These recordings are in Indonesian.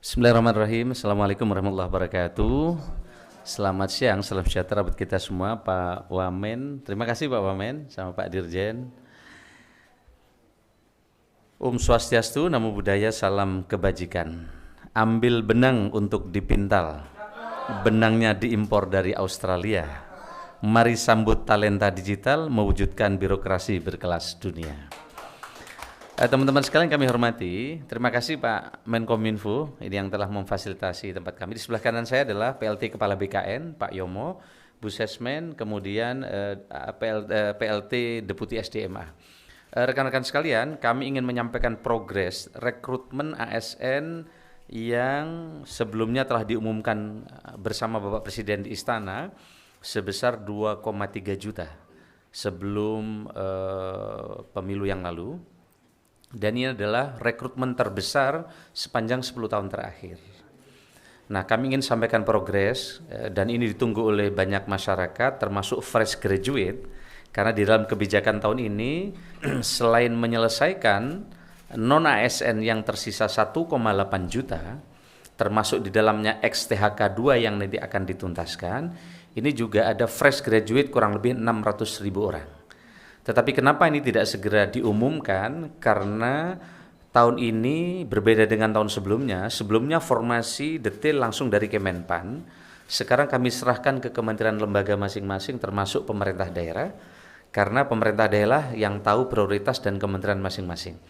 Bismillahirrahmanirrahim. Assalamualaikum warahmatullahi wabarakatuh. Selamat siang, salam sejahtera buat kita semua. Pak Wamen, terima kasih Pak Wamen sama Pak Dirjen. Swastiastu, Namo Buddhaya, salam kebajikan. Ambil benang untuk dipintal, benangnya diimpor dari Australia. Mari sambut talenta digital, mewujudkan birokrasi berkelas dunia. Teman-teman sekalian kami hormati, terima kasih Pak Menkominfo ini yang telah memfasilitasi tempat kami. Di sebelah kanan saya adalah PLT Kepala BKN, Pak Yomo, Bu Sesmen, kemudian PLT Deputi SDMA. Rekan-rekan sekalian, kami ingin menyampaikan progres rekrutmen ASN yang sebelumnya telah diumumkan bersama Bapak Presiden di Istana sebesar 2,3 juta sebelum pemilu yang lalu. Dan ini adalah rekrutmen terbesar sepanjang 10 tahun terakhir. Nah, kami ingin sampaikan progres dan ini ditunggu oleh banyak masyarakat termasuk fresh graduate karena di dalam kebijakan tahun ini selain menyelesaikan non-ASN yang tersisa 1,8 juta termasuk di dalamnya ex-THK 2 yang nanti akan dituntaskan, ini juga ada fresh graduate kurang lebih 600.000 orang. Tetapi kenapa ini tidak segera diumumkan? Karena tahun ini berbeda dengan tahun sebelumnya. Sebelumnya formasi detail langsung dari Kemenpan. Sekarang kami serahkan ke kementerian lembaga masing-masing termasuk pemerintah daerah. Karena pemerintah daerah yang tahu prioritas dan kementerian masing-masing.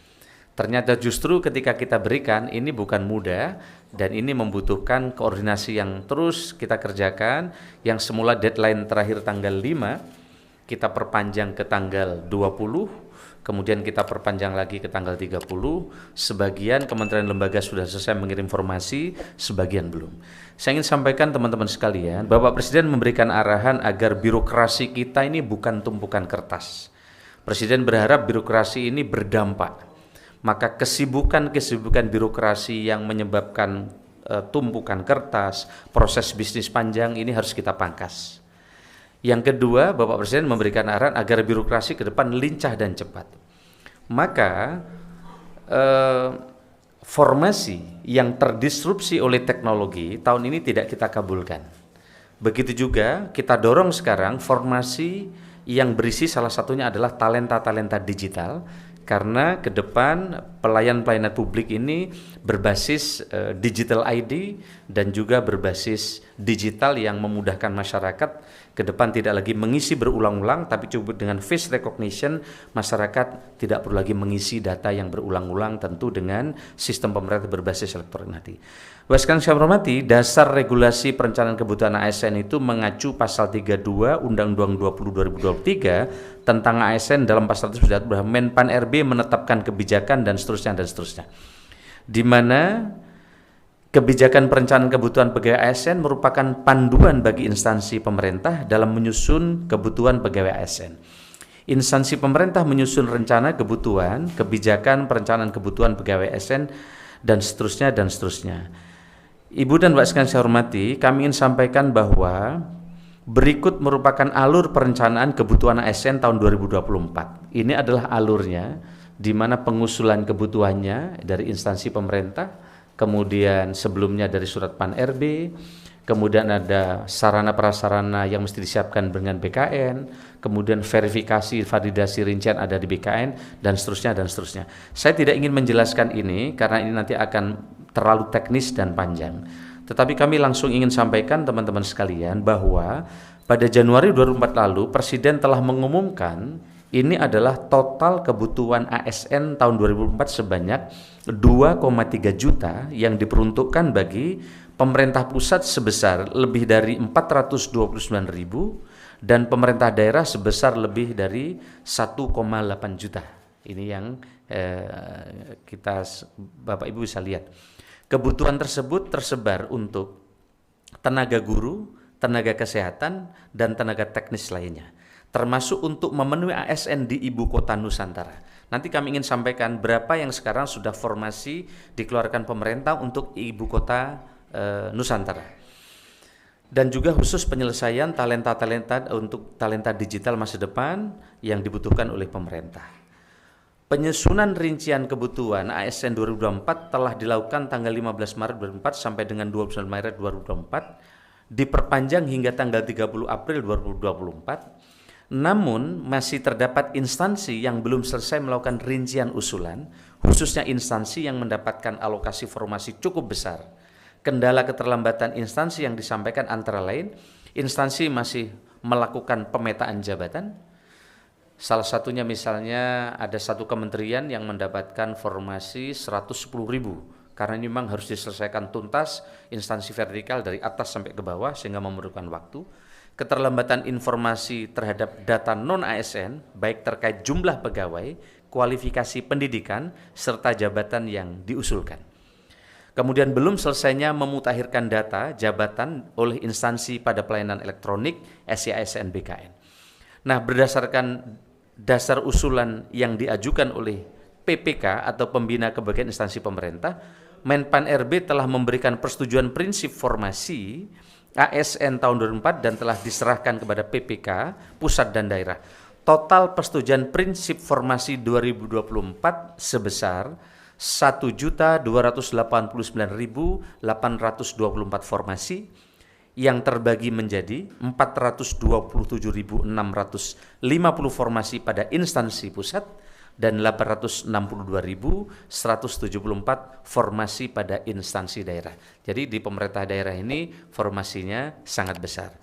Ternyata justru ketika kita berikan ini bukan mudah dan ini membutuhkan koordinasi yang terus kita kerjakan. Yang semula deadline terakhir tanggal 5. Kita perpanjang ke tanggal 20, kemudian kita perpanjang lagi ke tanggal 30, sebagian kementerian lembaga sudah selesai mengirim informasi, sebagian belum. Saya ingin sampaikan teman-teman sekalian, Bapak Presiden memberikan arahan agar birokrasi kita ini bukan tumpukan kertas. Presiden berharap birokrasi ini berdampak, maka kesibukan-kesibukan birokrasi yang menyebabkan tumpukan kertas, proses bisnis panjang ini harus kita pangkas. Yang kedua, Bapak Presiden memberikan arahan agar birokrasi ke depan lincah dan cepat. Maka formasi yang terdisrupsi oleh teknologi tahun ini tidak kita kabulkan. Begitu juga kita dorong sekarang formasi yang berisi salah satunya adalah talenta-talenta digital. Karena ke depan pelayanan publik ini berbasis digital ID dan juga berbasis digital yang memudahkan masyarakat ke depan tidak lagi mengisi berulang-ulang tapi cukup dengan face recognition, masyarakat tidak perlu lagi mengisi data yang berulang-ulang tentu dengan sistem pemerintah berbasis elektronik nanti. Bahkan saya hormati, dasar regulasi perencanaan kebutuhan ASN itu mengacu pasal 32 Undang-Undang 20 2023 tentang ASN. Dalam pasal tersebut bahwa Menpan RB menetapkan kebijakan dan seterusnya, di mana kebijakan perencanaan kebutuhan pegawai ASN merupakan panduan bagi instansi pemerintah dalam menyusun kebutuhan pegawai ASN. Instansi pemerintah menyusun rencana kebutuhan, kebijakan perencanaan kebutuhan pegawai ASN, dan seterusnya. Ibu dan Bapak sekalian saya hormati, kami ingin sampaikan bahwa berikut merupakan alur perencanaan kebutuhan ASN tahun 2024. Ini adalah alurnya, di mana pengusulan kebutuhannya dari instansi pemerintah, kemudian sebelumnya dari surat Pan RB, kemudian ada sarana prasarana yang mesti disiapkan dengan BKN, kemudian verifikasi, validasi rincian ada di BKN, dan seterusnya. Saya tidak ingin menjelaskan ini karena ini nanti akan terlalu teknis dan panjang. Tetapi kami langsung ingin sampaikan teman-teman sekalian bahwa pada Januari 2004 lalu Presiden telah mengumumkan ini adalah total kebutuhan ASN tahun 2004 sebanyak 2,3 juta yang diperuntukkan bagi pemerintah pusat sebesar lebih dari 429.000 dan pemerintah daerah sebesar lebih dari 1,8 juta. Ini yang kita Bapak Ibu bisa lihat. Kebutuhan tersebut tersebar untuk tenaga guru, tenaga kesehatan, dan tenaga teknis lainnya, termasuk untuk memenuhi ASN di Ibu Kota Nusantara. Nanti kami ingin sampaikan berapa yang sekarang sudah formasi dikeluarkan pemerintah untuk Ibu Kota Nusantara. Dan juga khusus penyelesaian talenta-talenta untuk talenta digital masa depan yang dibutuhkan oleh pemerintah. Penyusunan rincian kebutuhan ASN 2024 telah dilakukan tanggal 15 Maret 2024 sampai dengan 29 Maret 2024, diperpanjang hingga tanggal 30 April 2024. Namun masih terdapat instansi yang belum selesai melakukan rincian usulan, khususnya instansi yang mendapatkan alokasi formasi cukup besar. Kendala keterlambatan instansi yang disampaikan antara lain, instansi masih melakukan pemetaan jabatan. Salah satunya misalnya ada satu kementerian yang mendapatkan formasi 110.000 karena ini memang harus diselesaikan tuntas instansi vertikal dari atas sampai ke bawah sehingga memerlukan waktu. Keterlambatan informasi terhadap data non-ASN baik terkait jumlah pegawai, kualifikasi pendidikan, serta jabatan yang diusulkan. Kemudian belum selesainya memutakhirkan data jabatan oleh instansi pada pelayanan elektronik SIASN BKN. Nah, berdasarkan dasar usulan yang diajukan oleh PPK atau Pembina Kebagian Instansi Pemerintah, Menpan RB telah memberikan persetujuan prinsip formasi ASN tahun 2004 dan telah diserahkan kepada PPK pusat dan daerah. Total persetujuan prinsip formasi 2024 sebesar 1.289.824 formasi yang terbagi menjadi 427.650 formasi pada instansi pusat dan 862.174 formasi pada instansi daerah. Jadi di pemerintah daerah ini formasinya sangat besar.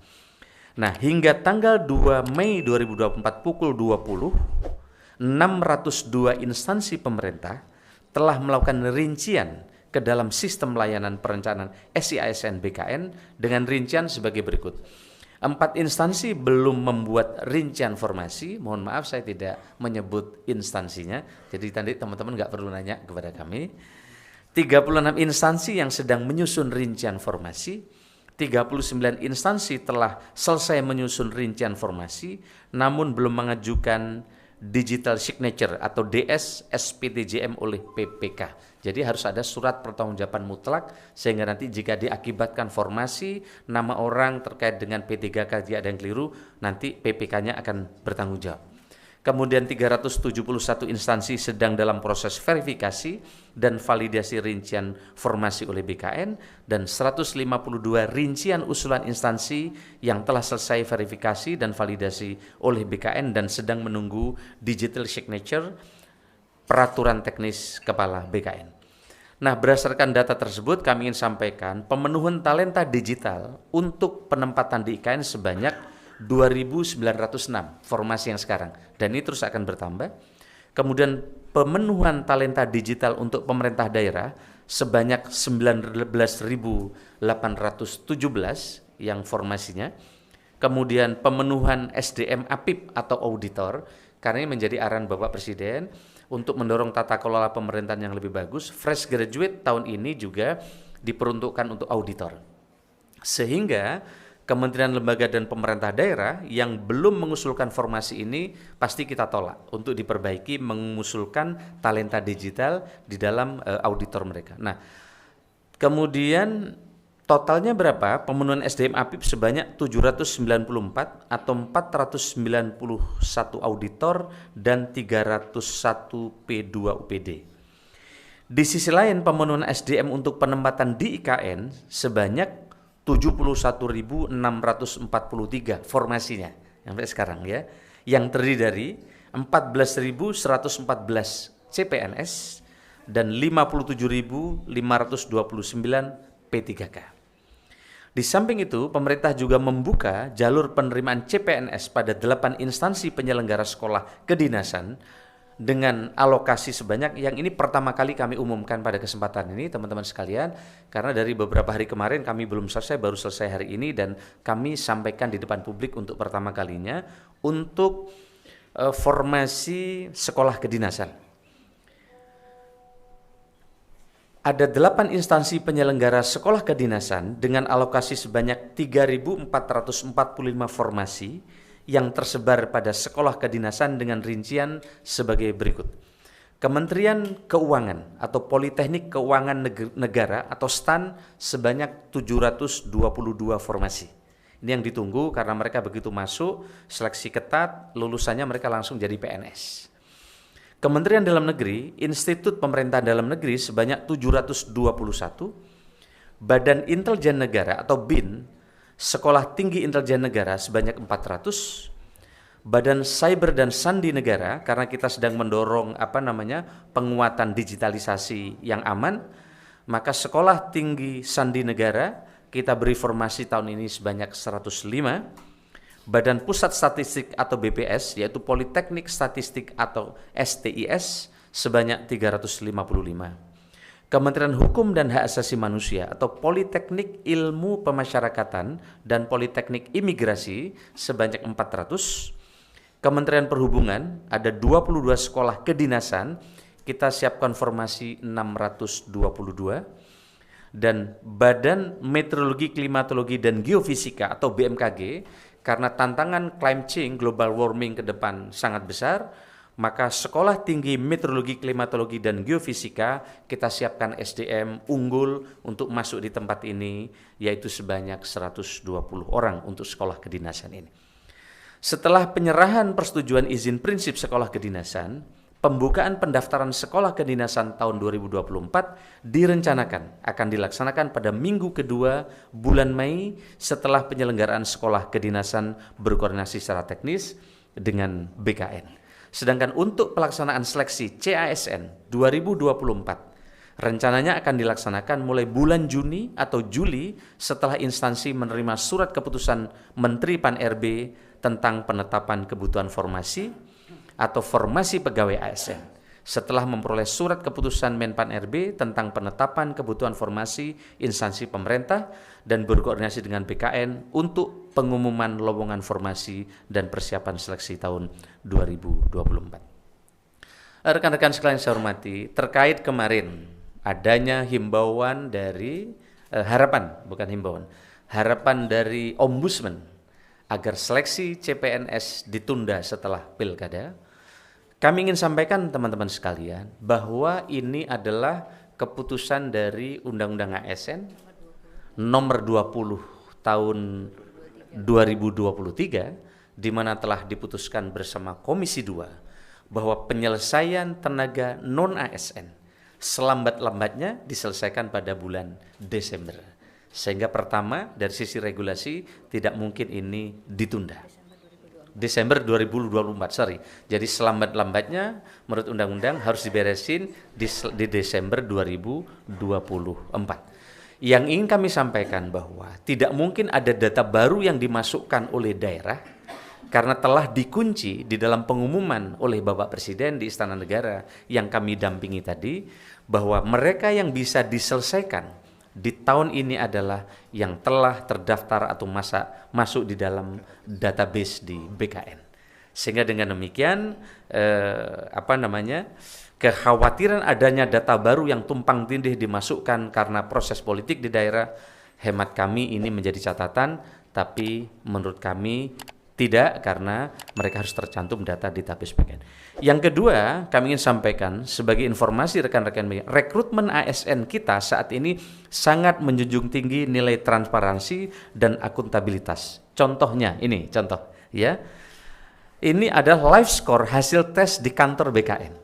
Nah, hingga tanggal 2 Mei 2024 pukul 20, 602 instansi pemerintah telah melakukan rincian ke dalam sistem layanan perencanaan SIASN BKN dengan rincian sebagai berikut. 4 instansi belum membuat rincian formasi, mohon maaf saya tidak menyebut instansinya, jadi tadi teman-teman nggak perlu nanya kepada kami. 36 instansi yang sedang menyusun rincian formasi, 39 instansi telah selesai menyusun rincian formasi, namun belum mengajukan digital signature atau DS SPTJM oleh PPK. Jadi harus ada surat pertanggungjawaban mutlak sehingga nanti jika diakibatkan formasi nama orang terkait dengan P3K jika ada yang keliru, nanti PPK-nya akan bertanggung jawab. Kemudian 371 instansi sedang dalam proses verifikasi dan validasi rincian formasi oleh BKN dan 152 rincian usulan instansi yang telah selesai verifikasi dan validasi oleh BKN dan sedang menunggu digital signature peraturan teknis kepala BKN. Nah, berdasarkan data tersebut kami ingin sampaikan pemenuhan talenta digital untuk penempatan di IKN sebanyak 2.906 formasi yang sekarang dan ini terus akan bertambah. Kemudian pemenuhan talenta digital untuk pemerintah daerah sebanyak 19.817 yang formasinya. Kemudian pemenuhan SDM APIP atau auditor karena ini menjadi arahan Bapak Presiden untuk mendorong tata kelola pemerintahan yang lebih bagus. Fresh graduate tahun ini juga diperuntukkan untuk auditor. Sehingga kementerian, lembaga, dan pemerintah daerah yang belum mengusulkan formasi ini pasti kita tolak untuk diperbaiki mengusulkan talenta digital di dalam auditor mereka. Nah, kemudian totalnya berapa? Pemenuhan SDM APIP sebanyak 794 atau 491 auditor dan 301 P2 UPD. Di sisi lain pemenuhan SDM untuk penempatan di IKN sebanyak 71.643 formasinya sampai sekarang ya, yang terdiri dari 14.114 CPNS dan 57.529 P3K. Di samping itu, pemerintah juga membuka jalur penerimaan CPNS pada 8 instansi penyelenggara sekolah kedinasan dengan alokasi sebanyak, yang ini pertama kali kami umumkan pada kesempatan ini teman-teman sekalian, karena dari beberapa hari kemarin kami belum selesai, baru selesai hari ini dan kami sampaikan di depan publik untuk pertama kalinya untuk formasi sekolah kedinasan. Ada 8 instansi penyelenggara sekolah kedinasan dengan alokasi sebanyak 3.445 formasi yang tersebar pada sekolah kedinasan dengan rincian sebagai berikut. Kementerian Keuangan atau Politeknik Keuangan Negara atau STAN sebanyak 722 formasi. Ini yang ditunggu karena mereka begitu masuk, seleksi ketat, lulusannya mereka langsung jadi PNS. Kementerian Dalam Negeri, Institut Pemerintahan Dalam Negeri sebanyak 721, Badan Intelijen Negara atau BIN, Sekolah Tinggi Intelijen Negara sebanyak 400, Badan Cyber dan Sandi Negara, karena kita sedang mendorong penguatan digitalisasi yang aman, maka Sekolah Tinggi Sandi Negara kita beri formasi tahun ini sebanyak 105, Badan Pusat Statistik atau BPS, yaitu Politeknik Statistik atau STIS sebanyak 355. Kementerian Hukum dan Hak Asasi Manusia atau Politeknik Ilmu Pemasyarakatan dan Politeknik Imigrasi sebanyak 400. Kementerian Perhubungan ada 22 sekolah kedinasan, kita siapkan formasi 622. Dan Badan Meteorologi, Klimatologi dan Geofisika atau BMKG, karena tantangan climate change, global warming ke depan sangat besar, maka Sekolah Tinggi Meteorologi, Klimatologi dan Geofisika kita siapkan SDM unggul untuk masuk di tempat ini, yaitu sebanyak 120 orang untuk sekolah kedinasan ini. Setelah penyerahan persetujuan izin prinsip sekolah kedinasan, pembukaan pendaftaran sekolah kedinasan tahun 2024 direncanakan akan dilaksanakan pada minggu kedua bulan Mei setelah penyelenggaraan sekolah kedinasan berkoordinasi secara teknis dengan BKN. Sedangkan untuk pelaksanaan seleksi CASN 2024 rencananya akan dilaksanakan mulai bulan Juni atau Juli setelah instansi menerima surat keputusan Menteri Pan-RB tentang penetapan kebutuhan formasi atau formasi pegawai ASN. Setelah memperoleh surat keputusan Menpan-RB tentang penetapan kebutuhan formasi instansi pemerintah dan berkoordinasi dengan BKN untuk pengumuman lowongan formasi dan persiapan seleksi tahun 2024. Rekan-rekan sekalian saya hormati, terkait kemarin adanya himbauan dari harapan dari Ombudsman agar seleksi CPNS ditunda setelah pilkada. Kami ingin sampaikan teman-teman sekalian bahwa ini adalah keputusan dari Undang-Undang ASN nomor 20 tahun 2023, di mana telah diputuskan bersama Komisi 2 bahwa penyelesaian tenaga non-ASN selambat-lambatnya diselesaikan pada bulan Desember. Sehingga pertama dari sisi regulasi tidak mungkin ini ditunda. Desember 2024, Jadi selambat-lambatnya menurut undang-undang harus diberesin di Desember 2024. Yang ingin kami sampaikan bahwa tidak mungkin ada data baru yang dimasukkan oleh daerah karena telah dikunci di dalam pengumuman oleh Bapak Presiden di Istana Negara yang kami dampingi tadi, bahwa mereka yang bisa diselesaikan di tahun ini adalah yang telah terdaftar atau masuk di dalam database di BKN. Sehingga dengan demikian kekhawatiran adanya data baru yang tumpang tindih dimasukkan karena proses politik di daerah, hemat kami ini menjadi catatan, tapi menurut kami tidak, karena mereka harus tercantum data database BKN. Yang kedua, kami ingin sampaikan sebagai informasi rekan-rekan media, rekrutmen ASN kita saat ini sangat menjunjung tinggi nilai transparansi dan akuntabilitas. Contohnya ini, ya. Ini adalah live score hasil tes di kantor BKN.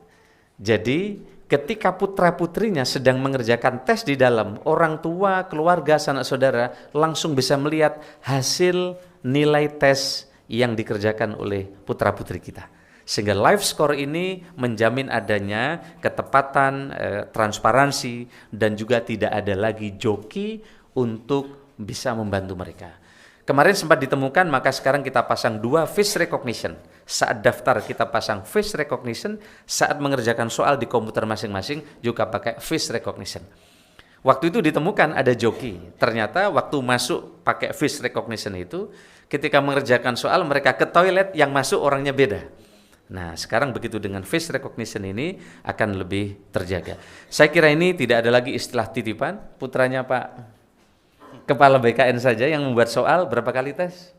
Jadi ketika putra-putrinya sedang mengerjakan tes di dalam, orang tua, keluarga, sanak saudara langsung bisa melihat hasil nilai tes yang dikerjakan oleh putra-putri kita. Sehingga live score ini menjamin adanya ketepatan, transparansi, dan juga tidak ada lagi joki untuk bisa membantu mereka. Kemarin sempat ditemukan, maka sekarang kita pasang 2 face recognition. Saat daftar kita pasang face recognition, saat mengerjakan soal di komputer masing-masing juga pakai face recognition. Waktu itu ditemukan ada joki. Ternyata waktu masuk pakai face recognition itu, ketika mengerjakan soal mereka ke toilet, yang masuk orangnya beda. Nah, sekarang begitu dengan face recognition ini akan lebih terjaga. Saya kira ini tidak ada lagi istilah titipan. Putranya Pak Kepala BKN saja yang membuat soal berapa kali tes?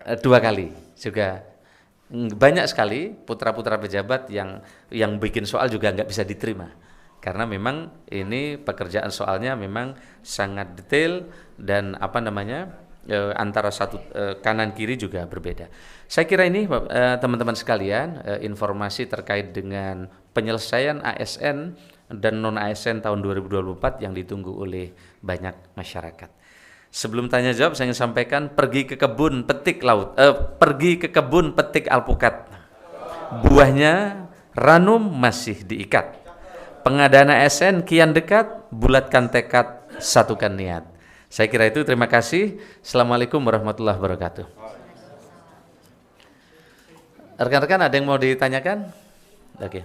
2 kali. Juga banyak sekali putra-putra pejabat yang bikin soal juga nggak bisa diterima. Karena memang ini pekerjaan soalnya memang sangat detail dan antara satu kanan kiri juga berbeda. Saya kira ini teman-teman sekalian informasi terkait dengan penyelesaian ASN dan non ASN tahun 2024 yang ditunggu oleh banyak masyarakat. Sebelum tanya jawab saya ingin sampaikan pergi ke kebun petik alpukat. Buahnya ranum masih diikat. Pengadaan ASN kian dekat, bulatkan tekad, satukan niat. Saya kira itu, terima kasih. Assalamualaikum warahmatullahi wabarakatuh. Rekan-rekan ada yang mau ditanyakan? Oke.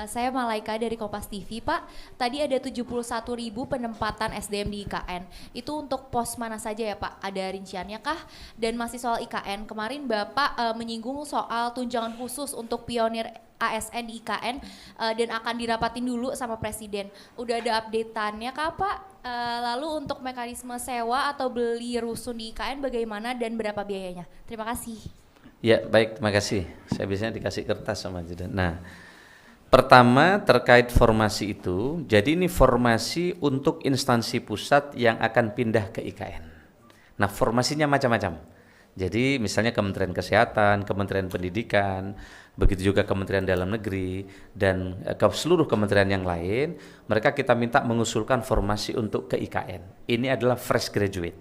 Saya Malaika dari Kompas TV, Pak. Tadi ada 71.000 penempatan SDM di IKN. Itu untuk pos mana saja ya, Pak? Ada rinciannya kah? Dan masih soal IKN, kemarin Bapak menyinggung soal tunjangan khusus untuk pionir ASN di IKN dan akan dirapatin dulu sama Presiden. Udah ada update-annya kah, Pak? Lalu untuk mekanisme sewa atau beli rusun di IKN bagaimana dan berapa biayanya? Terima kasih. Ya, baik, terima kasih. Saya biasanya dikasih kertas sama Judan. Nah, pertama terkait formasi itu, jadi ini formasi untuk instansi pusat yang akan pindah ke IKN. Nah, formasinya macam-macam. Jadi misalnya Kementerian Kesehatan, Kementerian Pendidikan, begitu juga Kementerian Dalam Negeri, dan ke seluruh kementerian yang lain, mereka kita minta mengusulkan formasi untuk ke IKN. Ini adalah fresh graduate.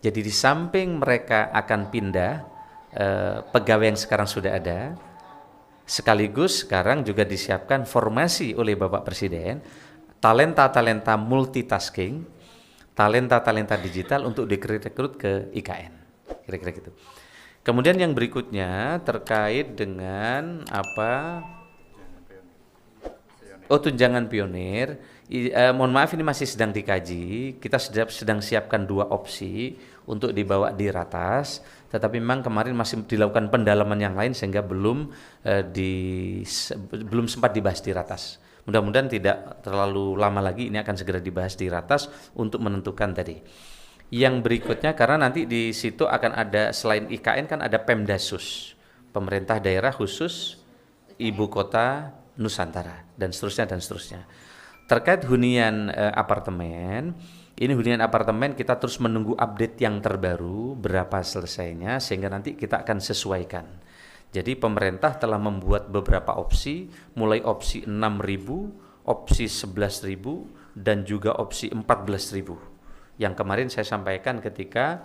Jadi di samping mereka akan pindah, pegawai yang sekarang sudah ada, sekaligus sekarang juga disiapkan formasi oleh Bapak Presiden talenta-talenta multitasking, talenta-talenta digital untuk direkrut ke IKN, kira-kira gitu. Kemudian yang berikutnya terkait dengan tunjangan pionir. Mohon maaf ini masih sedang dikaji. Kita sedang siapkan 2 opsi untuk dibawa di ratas, tetapi memang kemarin masih dilakukan pendalaman yang lain sehingga belum sempat dibahas di ratas. Mudah-mudahan tidak terlalu lama lagi ini akan segera dibahas di ratas untuk menentukan tadi. Yang berikutnya, karena nanti di situ akan ada selain IKN kan ada Pemdasus, pemerintah daerah khusus ibu kota Nusantara, dan seterusnya. Terkait hunian apartemen, ini hunian apartemen kita terus menunggu update yang terbaru berapa selesainya sehingga nanti kita akan sesuaikan. Jadi pemerintah telah membuat beberapa opsi, mulai opsi 6.000, opsi 11.000 dan juga opsi 14.000. Yang kemarin saya sampaikan ketika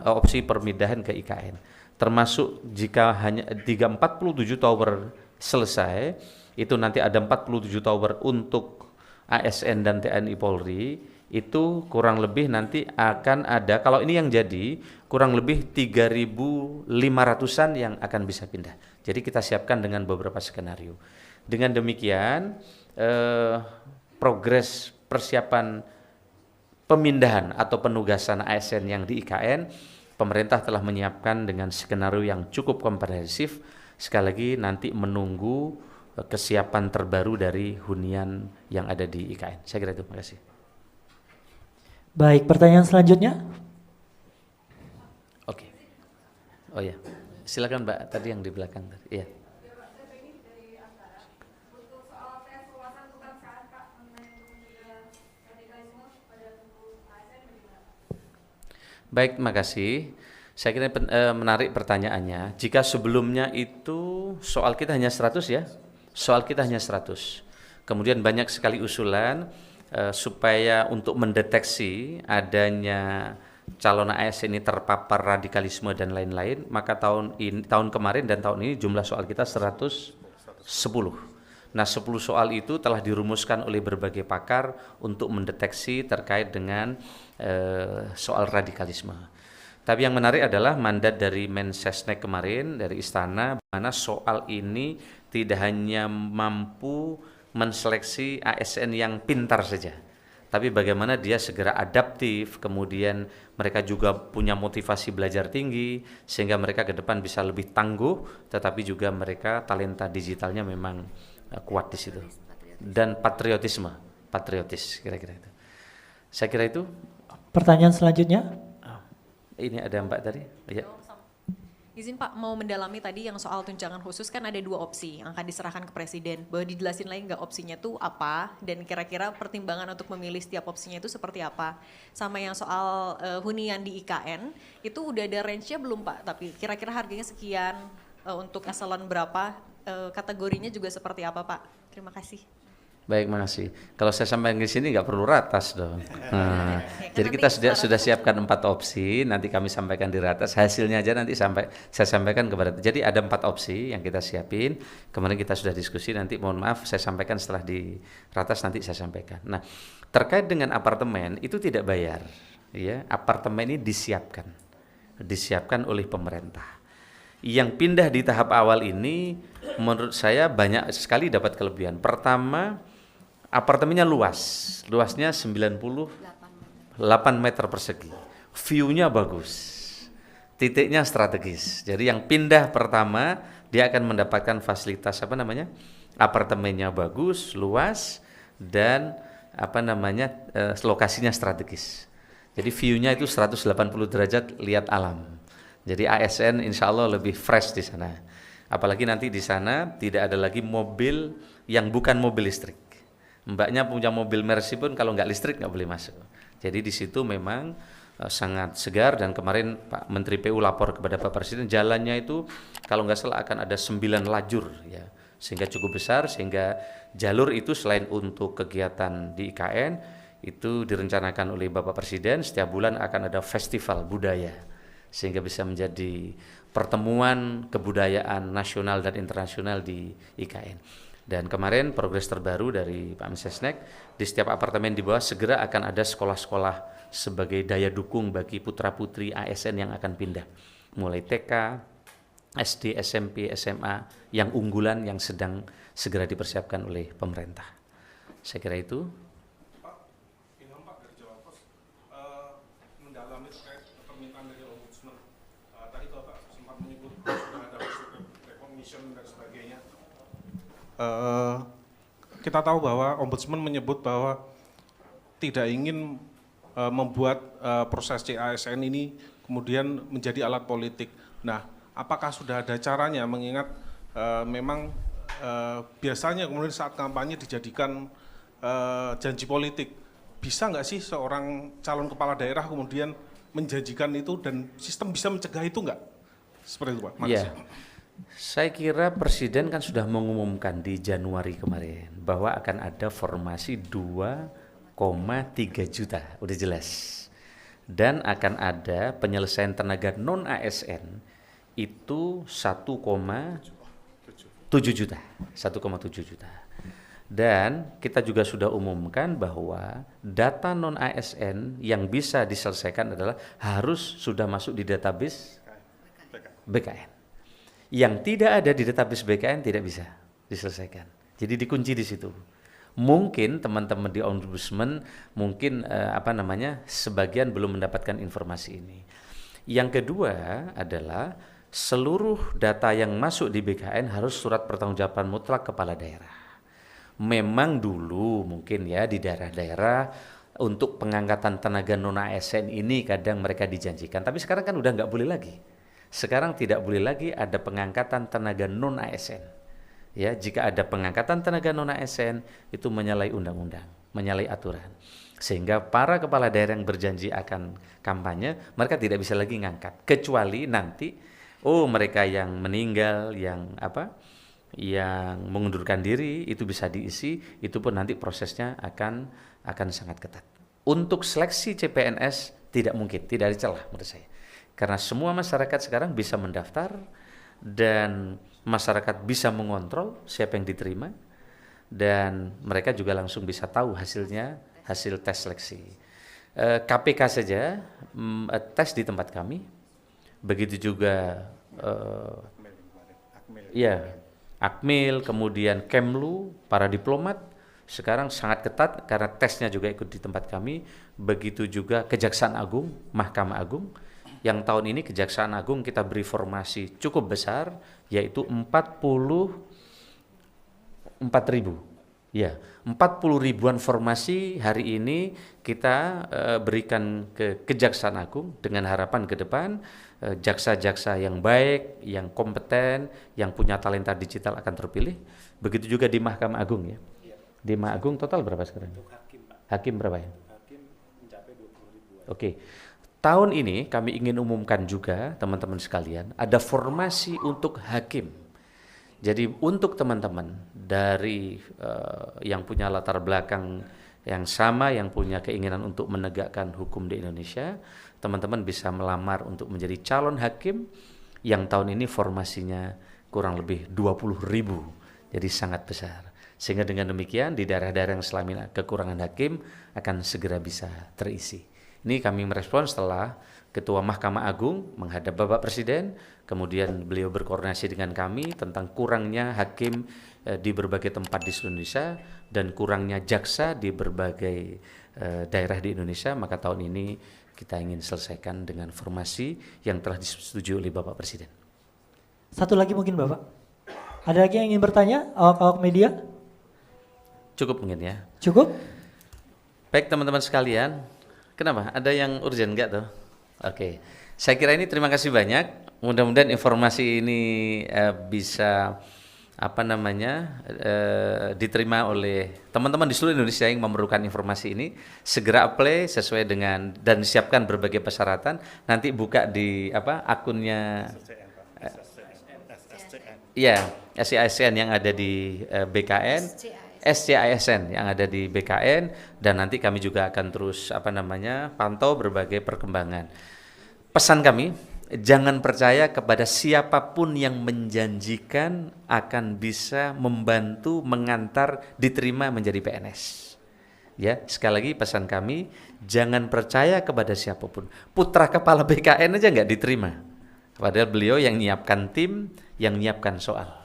opsi perpindahan ke IKN. Termasuk jika hanya 47 tower selesai, itu nanti ada 47 tower untuk ASN dan TNI Polri, itu kurang lebih nanti akan ada, kalau ini yang jadi kurang lebih 3.500-an yang akan bisa pindah. Jadi kita siapkan dengan beberapa skenario. Dengan demikian progres persiapan pemindahan atau penugasan ASN yang di IKN, pemerintah telah menyiapkan dengan skenario yang cukup komprehensif. Sekali lagi nanti menunggu kesiapan terbaru dari hunian yang ada di IKN. Saya kira itu, terima kasih. Baik, pertanyaan selanjutnya. Oke. Oh ya, silakan Mbak tadi yang di belakang tadi. Iya. Baik, terima kasih. Saya kira menarik pertanyaannya. Jika sebelumnya itu soal kita hanya 100 ya, soal kita hanya 100. Kemudian banyak sekali usulan supaya untuk mendeteksi adanya calon ASN ini terpapar radikalisme dan lain-lain, maka tahun kemarin dan tahun ini jumlah soal kita 110. Nah, 10 soal itu telah dirumuskan oleh berbagai pakar untuk mendeteksi terkait dengan soal radikalisme. Tapi yang menarik adalah mandat dari Mensesnek kemarin, dari Istana, mana soal ini tidak hanya mampu menseleksi ASN yang pintar saja, tapi bagaimana dia segera adaptif, kemudian mereka juga punya motivasi belajar tinggi, sehingga mereka ke depan bisa lebih tangguh, tetapi juga mereka talenta digitalnya memang kuat di situ. Dan patriotis, kira-kira itu. Saya kira itu. Pertanyaan selanjutnya. Ini ada Mbak tadi. Ya. Izin Pak, mau mendalami tadi yang soal tunjangan khusus kan ada 2 opsi yang akan diserahkan ke Presiden. Boleh dijelasin lagi nggak opsinya tuh apa dan kira-kira pertimbangan untuk memilih setiap opsinya itu seperti apa? Sama yang soal hunian di IKN, itu udah ada range-nya belum Pak? Tapi kira-kira harganya sekian, untuk eselon berapa, kategorinya juga seperti apa Pak? Terima kasih. Baik, makasih. Kalau saya sampaikan di sini nggak perlu ratas dong. Nah, Kan jadi nanti kita sudah secara- siapkan 4 opsi. Nanti kami sampaikan di ratas. Hasilnya aja nanti saya sampaikan kepada. Jadi ada 4 opsi yang kita siapin. Kemarin kita sudah diskusi. Nanti mohon maaf saya sampaikan setelah di ratas nanti saya sampaikan. Nah, terkait dengan apartemen itu tidak bayar. Ya, apartemen ini disiapkan oleh pemerintah. Yang pindah di tahap awal ini menurut saya banyak sekali dapat kelebihan. Pertama, apartemennya luasnya 98 meter persegi, view-nya bagus, titiknya strategis. Jadi yang pindah pertama dia akan mendapatkan fasilitas apartemennya bagus, luas dan lokasinya strategis. Jadi view-nya itu 180 derajat lihat alam. Jadi ASN insya Allah lebih fresh di sana. Apalagi nanti di sana tidak ada lagi mobil yang bukan mobil listrik. Mbaknya punya mobil Mercy pun kalau nggak listrik nggak boleh masuk. Jadi di situ memang sangat segar dan kemarin Pak Menteri PU lapor kepada Pak Presiden jalannya itu kalau nggak salah akan ada 9 lajur ya, sehingga cukup besar sehingga jalur itu selain untuk kegiatan di IKN itu direncanakan oleh Bapak Presiden setiap bulan akan ada festival budaya sehingga bisa menjadi pertemuan kebudayaan nasional dan internasional di IKN. Dan kemarin progres terbaru dari Pak Mensesnek, di setiap apartemen di bawah segera akan ada sekolah-sekolah sebagai daya dukung bagi putra-putri ASN yang akan pindah. Mulai TK, SD, SMP, SMA yang unggulan yang sedang segera dipersiapkan oleh pemerintah. Saya kira itu. Pak, ini Pak dari Jawa Pos, mendalami terkait permintaan dari Ombudsman. Tadi Bapak sempat menyebut sudah ada recognition dan sebagainya. Kita tahu bahwa Ombudsman menyebut bahwa tidak ingin membuat proses CASN ini kemudian menjadi alat politik. Nah, apakah sudah ada caranya mengingat memang biasanya kemudian saat kampanye dijadikan janji politik. Bisa nggak sih seorang calon kepala daerah kemudian menjanjikan itu dan sistem bisa mencegah itu nggak? Seperti itu Pak. Makasih. Ya, saya kira Presiden kan sudah mengumumkan di Januari kemarin bahwa akan ada formasi 2,3 juta, udah jelas. Dan akan ada penyelesaian tenaga non ASN itu 1,7 juta, 1,7 juta. Dan kita juga sudah umumkan bahwa data non ASN yang bisa diselesaikan adalah harus sudah masuk di database BKN. Yang tidak ada di database BKN tidak bisa diselesaikan. Jadi dikunci di situ. Mungkin teman-teman di Ombudsman mungkin sebagian belum mendapatkan informasi ini. Yang kedua adalah seluruh data yang masuk di BKN harus surat pertanggungjawaban mutlak kepala daerah. Memang dulu mungkin ya di daerah-daerah untuk pengangkatan tenaga non ASN ini kadang mereka dijanjikan, tapi sekarang kan udah nggak boleh lagi. Sekarang tidak boleh lagi ada pengangkatan tenaga non ASN. Ya, jika ada pengangkatan tenaga non ASN itu menyalahi undang-undang, menyalahi aturan. Sehingga para kepala daerah yang berjanji akan kampanye, mereka tidak bisa lagi ngangkat kecuali nanti mereka yang meninggal, yang mengundurkan diri itu bisa diisi, itu pun nanti prosesnya akan sangat ketat. Untuk seleksi CPNS tidak mungkin, tidak ada celah menurut saya. Karena semua masyarakat sekarang bisa mendaftar dan masyarakat bisa mengontrol siapa yang diterima dan mereka juga langsung bisa tahu hasilnya, hasil tes seleksi. KPK saja tes di tempat kami, begitu juga Akmil, kemudian Kemlu, para diplomat sekarang sangat ketat karena tesnya juga ikut di tempat kami, begitu juga Kejaksaan Agung, Mahkamah Agung. Yang tahun ini Kejaksaan Agung kita beri formasi cukup besar, yaitu 44.000 Ya, 40 ribuan formasi hari ini kita berikan ke Kejaksaan Agung dengan harapan ke depan jaksa-jaksa yang baik, yang kompeten, yang punya talenta digital akan terpilih. Begitu juga di Mahkamah Agung ya. Di Mahkamah Agung total berapa sekarang? Untuk hakim, Pak. Hakim berapa ya? Hakim mencapai 20 ribuan. Oke. Tahun ini kami ingin umumkan juga teman-teman sekalian, ada formasi untuk hakim. Jadi untuk teman-teman dari yang punya latar belakang yang sama, yang punya keinginan untuk menegakkan hukum di Indonesia, teman-teman bisa melamar untuk menjadi calon hakim yang tahun ini formasinya kurang lebih 20 ribu, jadi sangat besar. Sehingga dengan demikian di daerah-daerah yang selama ini kekurangan hakim akan segera bisa terisi. Ini kami merespon setelah Ketua Mahkamah Agung menghadap Bapak Presiden, kemudian beliau berkoordinasi dengan kami tentang kurangnya hakim di berbagai tempat di seluruh Indonesia dan kurangnya jaksa di berbagai daerah di Indonesia, maka tahun ini kita ingin selesaikan dengan formasi yang telah disetujui oleh Bapak Presiden. Satu lagi mungkin Bapak. Ada lagi yang ingin bertanya? Awak media? Cukup mungkin ya. Cukup? Baik teman-teman sekalian, kenapa? Ada yang urgent enggak tuh? Oke, saya kira ini terima kasih banyak. Mudah-mudahan informasi ini bisa diterima oleh teman-teman di seluruh Indonesia yang memerlukan informasi ini. Segera apply sesuai dengan dan siapkan berbagai persyaratan. Nanti buka di akunnya SCISN yang ada di BKN. SCISN yang ada di BKN, dan nanti kami juga akan terus pantau berbagai perkembangan. Pesan kami, jangan percaya kepada siapapun yang menjanjikan akan bisa membantu mengantar diterima menjadi PNS. Ya, sekali lagi pesan kami, jangan percaya kepada siapapun. Putra kepala BKN aja nggak diterima. Padahal beliau yang nyiapkan tim, yang nyiapkan soal.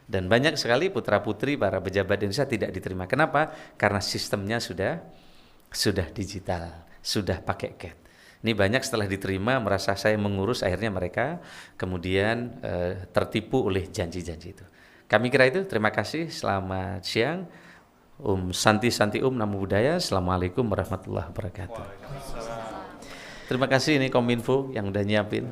Dan banyak sekali putra-putri para pejabat Indonesia tidak diterima. Kenapa? Karena sistemnya sudah digital, sudah pakai CAT. Ini banyak setelah diterima merasa saya mengurus, akhirnya mereka kemudian tertipu oleh janji-janji itu. Kami kira itu, terima kasih, selamat siang. Santi Namo Buddhaya, Assalamualaikum warahmatullahi wabarakatuh. Terima kasih ini Kominfo yang udah nyiapin.